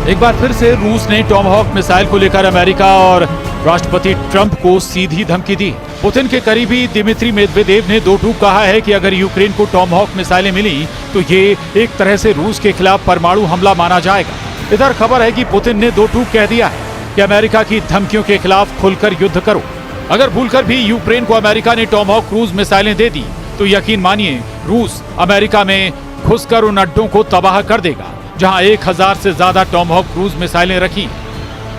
एक बार फिर से रूस ने टॉमहॉक मिसाइल को लेकर अमेरिका और राष्ट्रपति ट्रंप को सीधी धमकी दी। पुतिन के करीबी दिमित्री मेदवेदेव ने दो टूक कहा है कि अगर यूक्रेन को टॉमहॉक मिसाइलें मिली तो ये एक तरह से रूस के खिलाफ परमाणु हमला माना जाएगा। इधर खबर है कि पुतिन ने दो टूक कह दिया है कि अमेरिका की धमकियों के खिलाफ खुलकर युद्ध करो। अगर भूलकर भी यूक्रेन को अमेरिका ने टॉमहॉक क्रूज मिसाइलें दे दी तो यकीन मानिए रूस अमेरिका में घुसकर उन अड्डों को तबाह कर देगा जहां 1000 से ज्यादा टॉमहॉक क्रूज मिसाइलें रखी।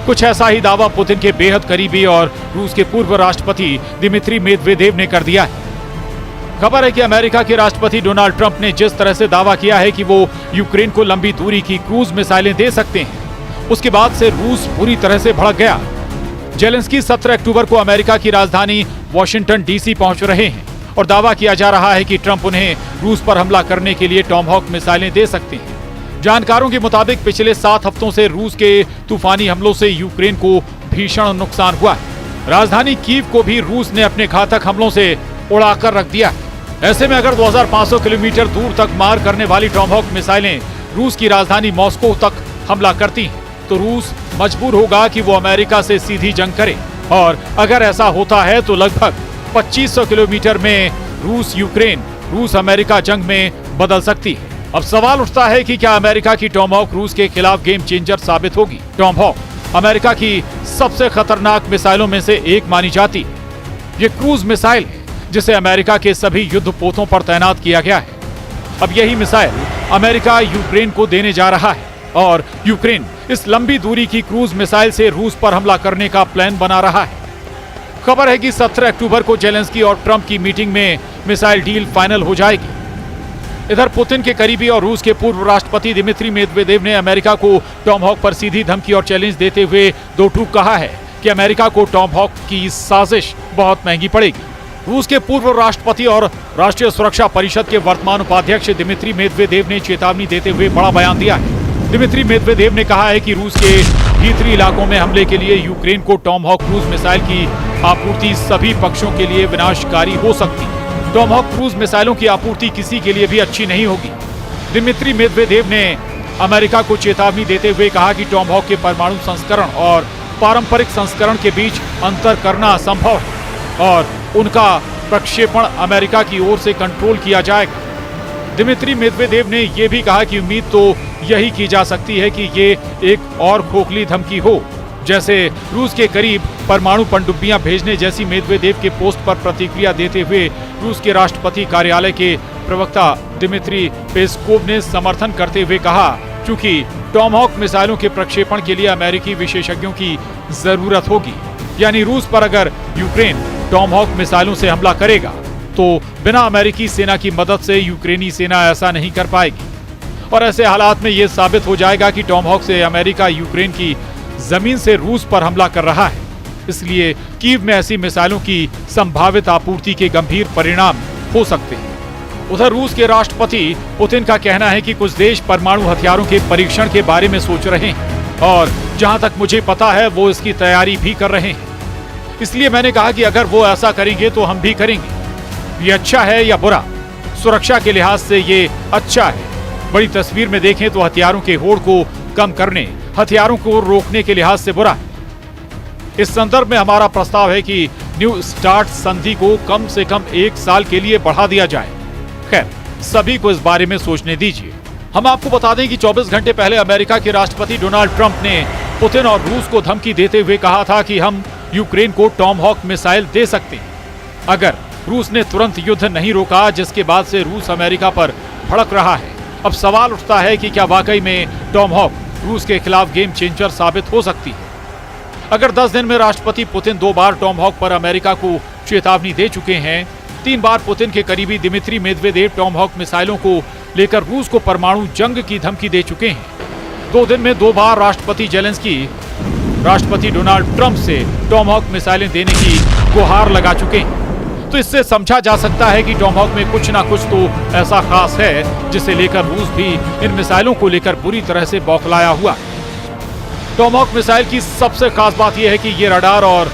कुछ ऐसा ही दावा पुतिन के बेहद करीबी और रूस के पूर्व राष्ट्रपति दिमित्री मेदवेदेव ने कर दिया है। खबर है कि अमेरिका के राष्ट्रपति डोनाल्ड ट्रंप ने जिस तरह से दावा किया है कि वो यूक्रेन को लंबी दूरी की क्रूज मिसाइलें दे सकते हैं, उसके बाद से रूस पूरी तरह से भड़क गया। जेलेंस्की 17 अक्टूबर को अमेरिका की राजधानी वॉशिंगटन डीसी पहुंच रहे हैं और दावा किया जा रहा है कि ट्रंप उन्हें रूस पर हमला करने के लिए टॉमहॉक मिसाइलें दे सकते हैं। जानकारों के मुताबिक पिछले 7 हफ्तों से रूस के तूफानी हमलों से यूक्रेन को भीषण नुकसान हुआ है। राजधानी कीव को भी रूस ने अपने घातक हमलों से उड़ाकर रख दिया है। ऐसे में अगर 2500 किलोमीटर दूर तक मार करने वाली टॉमहॉक मिसाइलें रूस की राजधानी मॉस्को तक हमला करती हैं, तो रूस मजबूर होगा कि वो अमेरिका से सीधी जंग करे। और अगर ऐसा होता है तो लगभग 2500 किलोमीटर में रूस अमेरिका जंग में बदल सकती है। अब सवाल उठता है कि क्या अमेरिका की टॉमहॉक रूस के खिलाफ गेम चेंजर साबित होगी। टॉमहॉक अमेरिका की सबसे खतरनाक मिसाइलों में से एक मानी जाती है। ये क्रूज मिसाइल है जिसे अमेरिका के सभी युद्धपोतों पर तैनात किया गया है। अब यही मिसाइल अमेरिका यूक्रेन को देने जा रहा है और यूक्रेन इस लंबी दूरी की क्रूज मिसाइल से रूस पर हमला करने का प्लान बना रहा है। खबर है कि 17 अक्टूबर को जेलेंस्की और ट्रंप की मीटिंग में मिसाइल डील फाइनल हो जाएगी। इधर पुतिन के करीबी और रूस के पूर्व राष्ट्रपति दिमित्री मेदवेदेव ने अमेरिका को टॉमहॉक पर सीधी धमकी और चैलेंज देते हुए दो टूक कहा है कि अमेरिका को टॉमहॉक की साजिश बहुत महंगी पड़ेगी। रूस के पूर्व राष्ट्रपति और राष्ट्रीय सुरक्षा परिषद के वर्तमान उपाध्यक्ष दिमित्री मेदवेदेव ने चेतावनी देते हुए बड़ा बयान दिया है। दिमित्री मेदवेदेव ने कहा है कि रूस के भीतरी इलाकों में हमले के लिए यूक्रेन को टॉमहॉक क्रूज मिसाइल की आपूर्ति सभी पक्षों के लिए विनाशकारी हो सकती है। टॉमहॉक क्रूज मिसाइलों की आपूर्ति किसी के लिए भी अच्छी नहीं होगी। दिमित्री मेदवेदेव ने अमेरिका को चेतावनी देते हुए कहा कि टॉमहॉक के परमाणु संस्करण और पारंपरिक संस्करण के बीच अंतर करना असंभव है और उनका प्रक्षेपण अमेरिका की ओर से कंट्रोल किया जाएगा। दिमित्री मेदवेदेव ने यह भी कहा कि उम्मीद तो यही की जा सकती है कि ये एक और खोखली धमकी हो, जैसे रूस के करीब परमाणु पनडुब्बियां भेजने जैसी। मेदवेदेव के पोस्ट पर प्रतिक्रिया देते हुए रूस के राष्ट्रपति कार्यालय के प्रवक्ता दिमित्री पेस्कोव ने समर्थन करते हुए कहा, चूंकि टॉमहॉक मिसाइलों के प्रक्षेपण के लिए अमेरिकी विशेषज्ञों की जरूरत होगी, यानी रूस पर अगर यूक्रेन टॉमहॉक मिसाइलों से हमला करेगा तो बिना अमेरिकी सेना की मदद से यूक्रेनी सेना ऐसा नहीं कर पाएगी। और ऐसे हालात में यह साबित हो जाएगा कि टॉमहॉक से अमेरिका यूक्रेन की जमीन से रूस पर हमला कर रहा है। इसलिए कीव में ऐसी मिसाइलों की संभावित आपूर्ति के गंभीर परिणाम हो सकते हैं। उधर रूस के राष्ट्रपति पुतिन का कहना है कि कुछ देश परमाणु हथियारों के परीक्षण के बारे में सोच रहे हैं और जहां तक मुझे पता है वो इसकी तैयारी भी कर रहे हैं। इसलिए मैंने कहा कि अगर वो ऐसा करेंगे तो हम भी करेंगे। ये अच्छा है या बुरा? सुरक्षा के लिहाज से ये अच्छा है। बड़ी तस्वीर में देखें तो हथियारों के होड़ को कम करने, हथियारों को रोकने के लिहाज से बुरा है। इस संदर्भ में हमारा प्रस्ताव है कि न्यू स्टार्ट संधि को कम से कम 1 साल के लिए बढ़ा दिया जाए। खैर, सभी को इस बारे में सोचने दीजिए। हम आपको बता दें कि 24 घंटे पहले अमेरिका के राष्ट्रपति डोनाल्ड ट्रंप ने पुतिन और रूस को धमकी देते हुए कहा था कि हम यूक्रेन को टॉमहॉक मिसाइल दे सकते हैं अगर रूस ने तुरंत युद्ध नहीं रोका, जिसके बाद से रूस अमेरिका पर भड़क रहा है। अब सवाल उठता है कि क्या वाकई में टॉमहॉक रूस के खिलाफ गेम चेंजर साबित हो सकती है। अगर 10 दिन में राष्ट्रपति पुतिन 2 बार टॉमहॉक पर अमेरिका को चेतावनी दे चुके हैं, 3 बार पुतिन के करीबी दिमित्री मेदवेदेव टॉमहॉक मिसाइलों को लेकर रूस को परमाणु जंग की धमकी दे चुके हैं, 2 दिन में 2 बार राष्ट्रपति जेलेंस्की राष्ट्रपति डोनाल्ड ट्रंप से टॉमहॉक मिसाइलें देने की गुहार लगा चुके हैं, तो इससे समझा जा सकता है कि टॉमहॉक में कुछ ना कुछ तो ऐसा खास है जिसे लेकर रूस भी इन मिसाइलों को लेकर बुरी तरह से बौखलाया हुआ। टॉमहॉक मिसाइल की सबसे खास बात यह है कि ये रडार और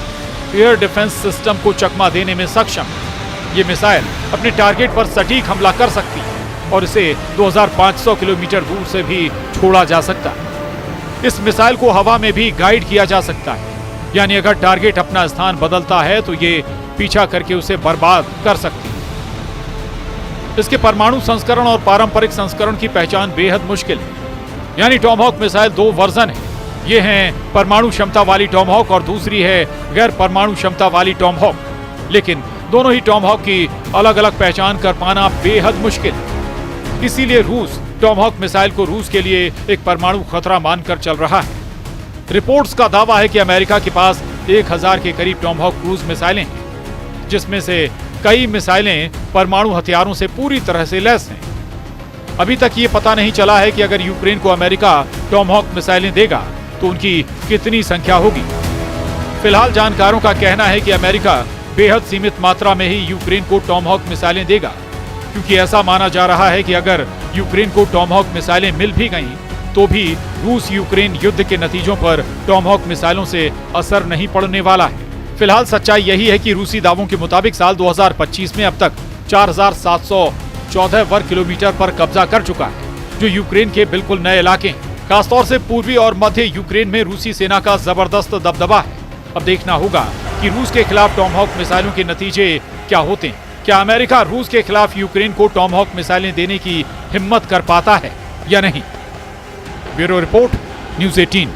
एयर डिफेंस सिस्टम को चकमा देने में सक्षम है। ये मिसाइल अपने टारगेट पर सटीक हमला कर सकती है और इसे 2500 किलोमीटर दूर से भी छोड़ा जा सकता है। इस मिसाइल को हवा में भी गाइड किया जा सकता है, यानी अगर टारगेट अपना स्थान बदलता है तो ये पीछा करके उसे बर्बाद कर सकती है। इसके परमाणु संस्करण और पारंपरिक संस्करण की पहचान बेहद मुश्किल है। यानी टॉमहॉक मिसाइल दो वर्जन है, ये हैं परमाणु क्षमता वाली टॉमहॉक और दूसरी है गैर परमाणु क्षमता वाली टॉमहॉक। लेकिन दोनों ही टॉमहॉक की अलग अलग पहचान कर पाना बेहद मुश्किल है। इसीलिए रूस टॉमहॉक मिसाइल को रूस के लिए एक परमाणु खतरा मानकर चल रहा है। रिपोर्ट्स का दावा है कि अमेरिका के पास 1000 के करीब टॉमहॉक क्रूज मिसाइलें हैं, जिसमें से कई मिसाइलें परमाणु हथियारों से पूरी तरह से लैस हैं। अभी तक ये पता नहीं चला है कि अगर यूक्रेन को अमेरिका टॉमहॉक मिसाइलें देगा तो उनकी कितनी संख्या होगी। फिलहाल जानकारों का कहना है कि अमेरिका बेहद सीमित मात्रा में ही यूक्रेन को टॉमहॉक मिसाइलें देगा, क्योंकि ऐसा माना जा रहा है कि अगर यूक्रेन को टॉमहॉक मिसाइलें मिल भी गईं तो भी रूस यूक्रेन युद्ध के नतीजों पर टॉमहॉक मिसाइलों से असर नहीं पड़ने वाला है। फिलहाल सच्चाई यही है कि रूसी दावों के मुताबिक साल 2025 में अब तक 4714 वर्ग किलोमीटर पर कब्जा कर चुका है, जो यूक्रेन के बिल्कुल नए इलाके हैं। खासतौर से पूर्वी और मध्य यूक्रेन में रूसी सेना का जबरदस्त दबदबा है। अब देखना होगा कि रूस के खिलाफ टॉमहॉक मिसाइलों के नतीजे क्या होते हैं। क्या अमेरिका रूस के खिलाफ यूक्रेन को टॉमहॉक मिसाइलें देने की हिम्मत कर पाता है या नहीं? Bureau report, news 18।